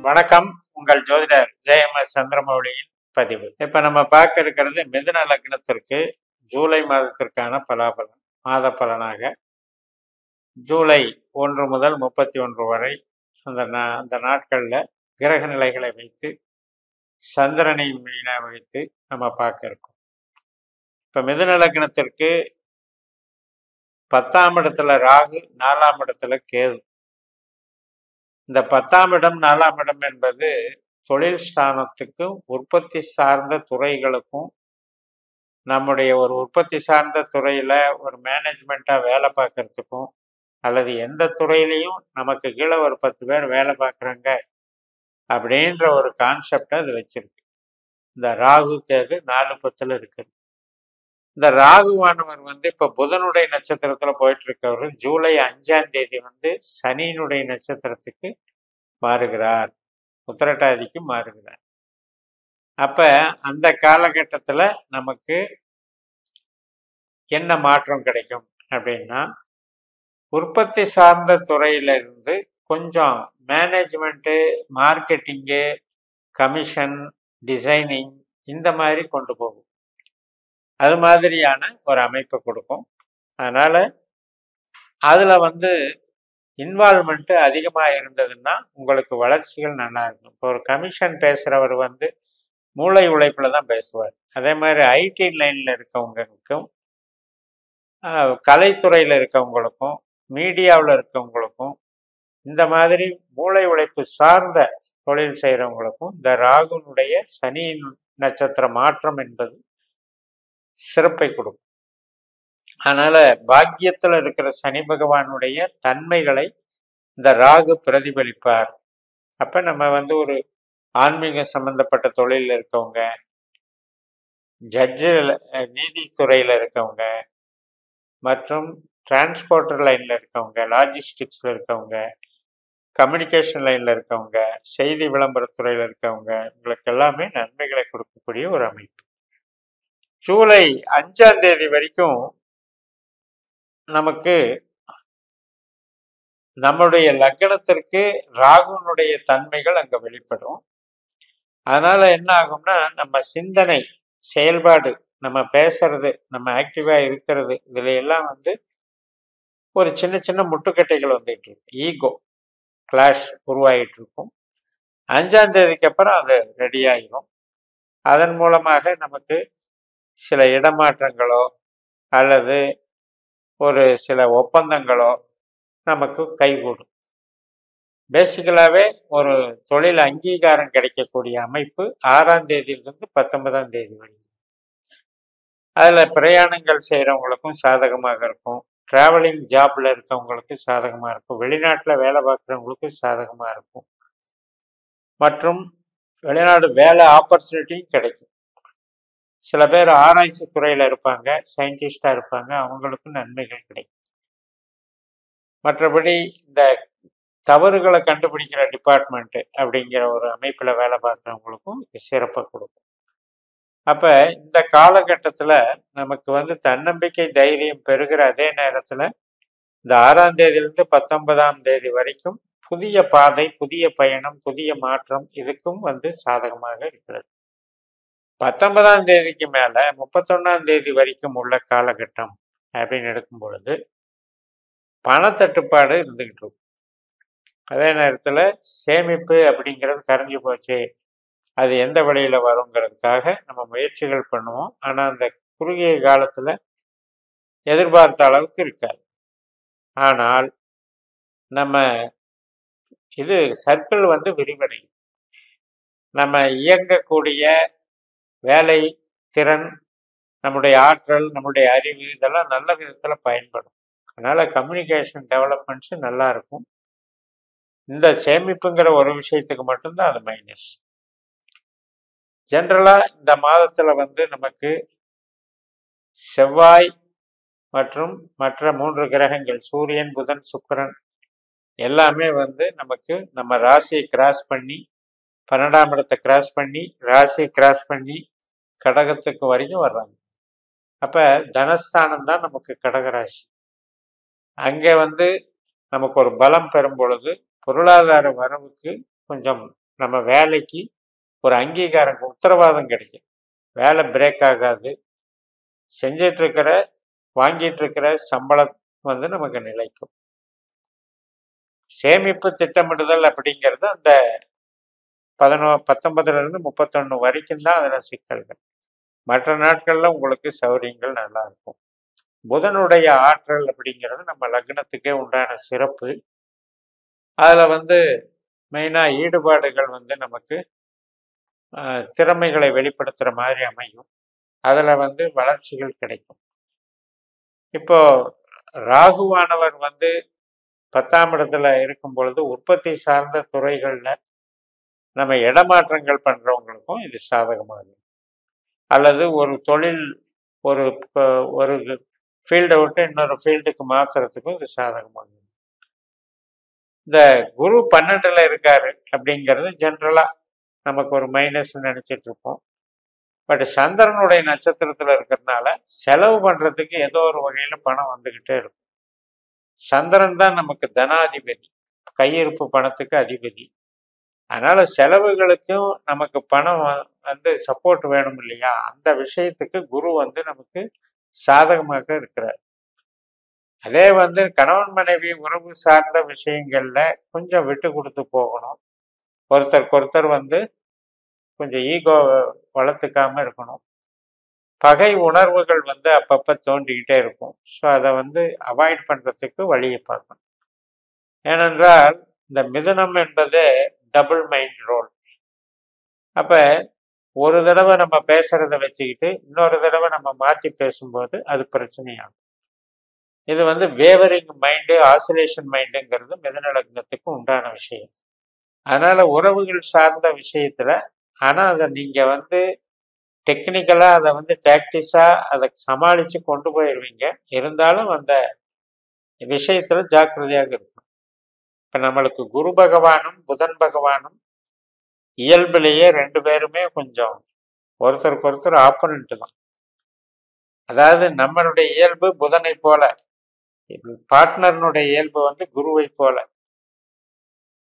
வணக்கம். உங்கள் ஜோதிடர் ஜெயம சந்திரமௌலியின் பதிவு. இப்ப நம்ம பார்க்க இருக்கிறது மிதுன லக்னத்திற்கு ஜூலை மாதத்திற்கான பலாபலன். மாத பலனாக ஜூலை 1 முதல் 31 வரை அந்த நாட்கள்ல கிரக நிலைகளை வைத்து சந்திரனை மெயினாக வைத்து நம்ம பார்க்க இருக்கோம். இப்ப மிதுன லக்னத்திற்கு 10ஆம் இடத்துல ராகு, 4ஆம் இடத்துல கேது. இந்த 10ஆம் இடம் 4ஆம் இடம் என்பது தொழில் ஸ்தானத்துக்கும் உற்பத்தி சார்ந்த துறைகளுக்கும், நம்முடைய ஒரு உற்பத்தி சார்ந்த துறையில ஒரு மேனேஜ்மெண்ட்டா வேலை பார்க்கறதுக்கும், அல்லது எந்த துறையிலையும் நமக்கு கீழே ஒரு 10 பேர் வேலை பார்க்குறாங்க அப்படின்ற ஒரு கான்செப்டை அது வச்சிருக்கு. இந்த ராகு கேது 4-10 இருக்குது. இந்த ராகுவானவர் இப்ப புதனுடைய நட்சத்திரத்துல போயிட்டு இருக்கவர் ஜூலை 5ஆம் தேதி சனியினுடைய நட்சத்திரத்துக்கு மாறுகிறார், உத்திரட்டாதிக்கு மாறுகிறார். அப்ப அந்த காலகட்டத்துல நமக்கு என்ன மாற்றம் கிடைக்கும் அப்படின்னா, உற்பத்தி சார்ந்த துறையில இருந்து கொஞ்சம் மேனேஜ்மெண்ட்டு, மார்க்கெட்டிங்கு, கமிஷன், டிசைனிங் இந்த மாதிரி கொண்டு போகும். அது மாதிரியான ஒரு அமைப்பை கொடுக்கும். அதனால அதுல இன்வால்மெண்ட் அதிகமாக இருந்ததுன்னா உங்களுக்கு வளர்ச்சிகள் நல்லா இருக்கும். இப்போ ஒரு கமிஷன் பேசுறவர் மூளை உழைப்புல தான் பேசுவார். அதே மாதிரி ஐடி லைன்ல இருக்கவங்களுக்கும், கலைத்துறையில இருக்கவங்களுக்கும், மீடியாவில் இருக்கவங்களுக்கும், இந்த மாதிரி மூளை உழைப்பு சார்ந்த தொழில் செய்கிறவங்களுக்கும் இந்த ராகுனுடைய சனியின் நட்சத்திர மாற்றம் என்பது சிறப்பை கொடுக்கும். அதனால பாக்கியத்தில் இருக்கிற சனி பகவானுடைய தன்மைகளை இந்த ராகு பிரதிபலிப்பார். அப்ப நம்ம ஒரு ஆன்மீக சம்பந்தப்பட்ட தொழிலில் இருக்கவங்க, ஜட்ஜு நீதித்துறையில இருக்கவங்க, மற்றும் டிரான்ஸ்போர்ட்டர் லைன்ல இருக்கவங்க, லாஜிஸ்டிக்ஸ்ல இருக்கவங்க, கம்யூனிகேஷன் லைன்ல இருக்கவங்க, செய்தி விளம்பரத்துறையில இருக்கவங்க, உங்களுக்கு எல்லாமே நன்மைகளை கொடுக்கக்கூடிய ஒரு அமைப்பு. ஜூலை 5ஆம் தேதி வரைக்கும் நமக்கு நம்முடைய லக்னத்திற்கு ராகுனுடைய தன்மைகள் அங்க வெளிப்படும். அதனால என்ன ஆகும்னா, நம்ம சிந்தனை, செயல்பாடு, நம்ம பேசுறது, நம்ம ஆக்டிவா இருக்கிறது, இதுல எல்லாம் ஒரு சின்ன சின்ன முட்டுக்கட்டைகள் வந்துட்டு இருக்கும். ஈகோ கிளாஷ் உருவாகிட்டு இருக்கும். 5ஆம் தேதிக்கு அப்புறம் அது ரெடி ஆகிடும். அதன் மூலமாக நமக்கு சில இடமாற்றங்களோ அல்லது ஒரு சில ஒப்பந்தங்களோ நமக்கு கைகூடும். பேசிக்கலாகவே ஒரு தொழில் அங்கீகாரம் கிடைக்கக்கூடிய அமைப்பு 6ஆம் தேதியிலிருந்து 19ஆம் தேதி வரை. அதில் பிரயாணங்கள் செய்கிறவங்களுக்கும் சாதகமாக இருக்கும். டிராவலிங் ஜாப்ல இருக்கவங்களுக்கு சாதகமாக இருக்கும். வெளிநாட்டில் வேலை பார்க்குறவங்களுக்கும் சாதகமாக இருக்கும். மற்றும் வெளிநாடு வேலை ஆப்பர்ச்சுனிட்டியும் கிடைக்கும். சில பேர் ஆராய்ச்சி துறையில் இருப்பாங்க, சயின்டிஸ்டாக இருப்பாங்க, அவங்களுக்கும் நன்மைகள் கிடைக்கும். மற்றபடி இந்த தவறுகளை கண்டுபிடிக்கிற டிபார்ட்மெண்ட்டு அப்படிங்கிற ஒரு அமைப்பில் வேலை பார்க்குறவங்களுக்கும் சிறப்பாக கொடுக்கும். அப்போ இந்த காலகட்டத்தில் நமக்கு தன்னம்பிக்கை, தைரியம் பெறுகிற அதே நேரத்தில் இந்த 6ஆம் தேதியிலிருந்து 19ஆம் தேதி வரைக்கும் புதிய பாதை, புதிய பயணம், புதிய மாற்றம் இதுக்கும் சாதகமாக இருக்கிறது. 19ஆம் தேதிக்கு மேல 31ஆம் தேதி வரைக்கும் உள்ள காலகட்டம் அப்படின்னு எடுக்கும் பொழுது பணத்தட்டுப்பாடு இருந்துகிட்டு இருக்கும். அதே நேரத்தில் சேமிப்பு அப்படிங்கிறது கரைஞ்சி போச்சு, அது எந்த வழியில வருங்கிறதுக்காக நம்ம முயற்சிகள் பண்ணுவோம். ஆனால் அந்த குறுகிய காலத்தில் எதிர்பார்த்த அளவுக்கு இருக்காது. ஆனால் நம்ம இது சர்க்கிள் விரிவடையும். நம்ம இயங்கக்கூடிய வேலை திறன், நம்முடைய ஆற்றல், நம்முடைய அறிவு இதெல்லாம் நல்ல விதத்தில் பயன்படும். அதனால கம்யூனிகேஷன் டெவலப்மெண்ட்ஸு நல்லா இருக்கும். இந்த சேமிப்புங்கிற ஒரு விஷயத்துக்கு மட்டும்தான் அது மைனஸ். ஜென்ரலாக இந்த மாதத்தில் நமக்கு செவ்வாய் மற்றும் மற்ற 3 கிரகங்கள், சூரியன், புதன், சுக்கிரன் எல்லாமே நமக்கு நம்ம ராசியை கிராஸ் பண்ணி, 12ஆம் இடத்தை கிராஸ் பண்ணி, ராசியை கிராஸ் பண்ணி கடகத்துக்கு வரைக்கும் வர்றாங்க. அப்போ தனஸ்தானம் தான் நமக்கு கடகராசி. அங்கே நமக்கு ஒரு பலம் பெறும் பொழுது பொருளாதார வரவுக்கு கொஞ்சம் நம்ம வேலைக்கு ஒரு அங்கீகாரம், உத்தரவாதம் கிடைக்கும். வேலை பிரேக் ஆகாது. செஞ்சிட்டு இருக்கிற வாங்கிட்டு இருக்கிற சம்பளம் வந்து நமக்கு நிலைக்கும். சேமிப்பு திட்டமிடுதல் அப்படிங்கிறது அந்த 19லிருந்து 31 வரைக்கும் தான் அதில் சிக்கல்கள். மற்ற நாட்கள்ல உங்களுக்கு சௌரியங்கள் நல்லா இருக்கும். புதனுடைய ஆற்றல் அப்படிங்கிறது நம்ம லக்னத்துக்கே உண்டான சிறப்பு. அதுல வந்து மெயினா ஈடுபாடுகள் வந்து நமக்கு திறமைகளை வெளிப்படுத்துற மாதிரி அமையும். அதுல வந்து வளர்ச்சிகள் கிடைக்கும். இப்போ ராகுவானவர் வந்து 10ஆம் இடத்துல இருக்கும் பொழுது உற்பத்தி சார்ந்த துறைகள்ல நம்ம இடமாற்றங்கள் பண்றவங்களுக்கும் இது சாதகமாகும். அல்லது ஒரு தொழில் ஒரு ஒரு ஃபீல்டை விட்டு இன்னொரு ஃபீல்டுக்கு மாத்துறதுக்கும் இது சாதகமாகும். இந்த குரு 12ல இருக்காரு அப்படிங்கிறது ஜென்ரலா நமக்கு ஒரு மைனஸ் நினைச்சிட்டு இருப்போம். பட் சந்திரனுடைய நட்சத்திரத்துல இருக்கிறதுனால செலவு பண்றதுக்கு ஏதோ ஒரு வகையில பணம் வந்துகிட்டே இருக்கும். சந்திரன் தான் நமக்கு தனாதிபதி, கையிருப்பு பணத்துக்கு அதிபதி. அதனால செலவுகளுக்கும் நமக்கு பணம் வந்து சப்போர்ட் வேணும் இல்லையா? அந்த விஷயத்துக்கு குரு வந்து நமக்கு சாதகமாக இருக்கிறார். அதே வந்து கணவன் மனைவி உறவு சார்ந்த விஷயங்கள்ல கொஞ்சம் விட்டு கொடுத்து போகணும். ஒருத்தருக்கு ஒருத்தர் வந்து கொஞ்சம் ஈகோ வளர்த்துக்காம இருக்கணும். பகை உணர்வுகள் வந்து அப்பப்ப தோண்டிக்கிட்டே இருக்கும். ஸோ அதை வந்து அவாய்ட் பண்றதுக்கு வழியை பார்க்கணும். ஏனென்றால் இந்த மிதுனம் என்பது டபுள் மைண்ட் ரோல். அப்ப ஒரு தடவை நம்ம பேசுறத வச்சுக்கிட்டு இன்னொரு தடவை நம்ம மாற்றி பேசும்போது அது பிரச்சனையாகும். இது வந்து வேவரிங் மைண்டு, ஆசிலேஷன் மைண்டுங்கிறது மிதுன லக்னத்துக்கு உண்டான விஷயம். அதனால உறவுகள் சார்ந்த விஷயத்துல, ஆனா அதை நீங்க வந்து டெக்னிக்கலா அதை வந்து டாக்டிஸா அதை சமாளிச்சு கொண்டு போயிடுவீங்க. இருந்தாலும் அந்த விஷயத்துல ஜாக்கிரதையாக இருக்கும். இப்ப நம்மளுக்கு குரு பகவானும் புதன் பகவானும் இயல்பிலேயே 2 பேருமே கொஞ்சம் ஒருத்தருக்கு ஒருத்தர் ஆப்போனன்ட் தான். அதாவது நம்மளுடைய இயல்பு புதனை போல, பார்ட்னர்னுடைய இயல்பு வந்து குருவை போல.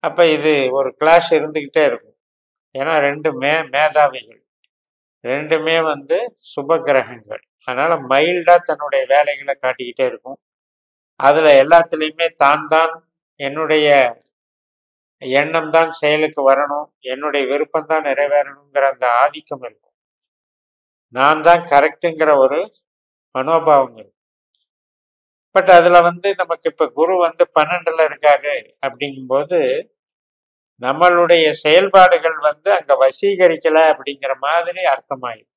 அப்ப இது ஒரு கிளாஷ் இருந்துகிட்டே இருக்கும். ஏன்னா 2 மேதாவிகள், 2மே வந்து சுப கிரகங்கள். அதனால மைல்டா தன்னுடைய வேலைகளை காட்டிக்கிட்டே இருக்கும். அதுல எல்லாத்துலேயுமே தான் என்னுடைய எண்ணம் தான் செயலுக்கு வரணும், என்னுடைய விருப்பம் தான் நிறைவேறணுங்கிற அந்த ஆதிக்கம் இருக்கும். நான் தான் கரெக்டுங்கிற ஒரு மனோபாவம் இருக்கும். பட் அதுல வந்து நமக்கு இப்ப குரு வந்து 12ல இருக்காரு அப்படிங்கும்போது நம்மளுடைய செயல்பாடுகள் வந்து அங்க வசீகரிக்கல அப்படிங்கிற மாதிரி அர்த்தமாயிடும்.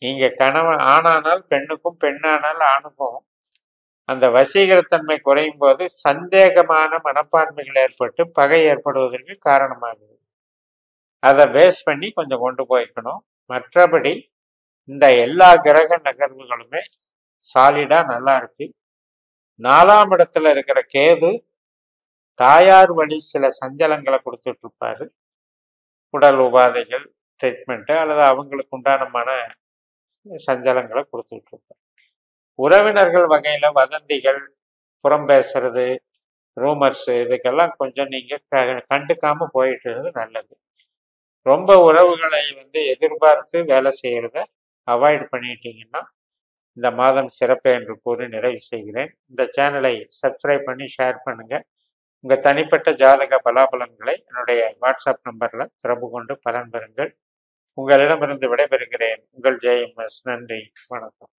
நீங்க கணவன் ஆணானால் பெண்ணுக்கும், பெண்ணானால் ஆணுக்கும் அந்த வசீகரத்தன்மை குறையும் போது சந்தேகமான மனப்பான்மைகள் ஏற்பட்டு பகை ஏற்படுவதற்கு காரணமாகுது. அதை பேஸ் பண்ணி கொஞ்சம் கொண்டு போய்க்கணும். மற்றபடி இந்த எல்லா கிரக நகர்வுகளுமே சாலிடா நல்லா இருக்கு. 4ஆம் இடத்துல இருக்கிற கேது தாயார் வழி சில சஞ்சலங்களை கொடுத்துட்டு இருப்பாரு. உடல் உபாதைகள், ட்ரீட்மெண்ட்டு அல்லது அவங்களுக்கு உண்டான மன சஞ்சலங்களை கொடுத்துட்டு இருப்பாரு. உறவினர்கள் வகையில வதந்திகள், புறம் பேசுறது, ரூமர்ஸ் இதுக்கெல்லாம் கொஞ்சம் நீங்க கண்டுக்காம போயிட்டு நல்லது. ரொம்ப உறவுகளை வந்து எதிர்பார்த்து வேலை செய்யறத அவாய்ட் பண்ணிட்டீங்கன்னா இந்த மாதம் சிறப்பு என்று கூறி நிறைவு செய்கிறேன். இந்த சேனலை சப்ஸ்கிரைப் பண்ணி ஷேர் பண்ணுங்க. உங்க தனிப்பட்ட ஜாதக பலாபலன்களை என்னுடைய வாட்ஸ்அப் நம்பர்ல தொடர்பு கொண்டு பலன் பெறுங்கள். உங்களிடமிருந்து விடைபெறுகிறேன். உங்கள் ஜெயம் எஸ். நன்றி, வணக்கம்.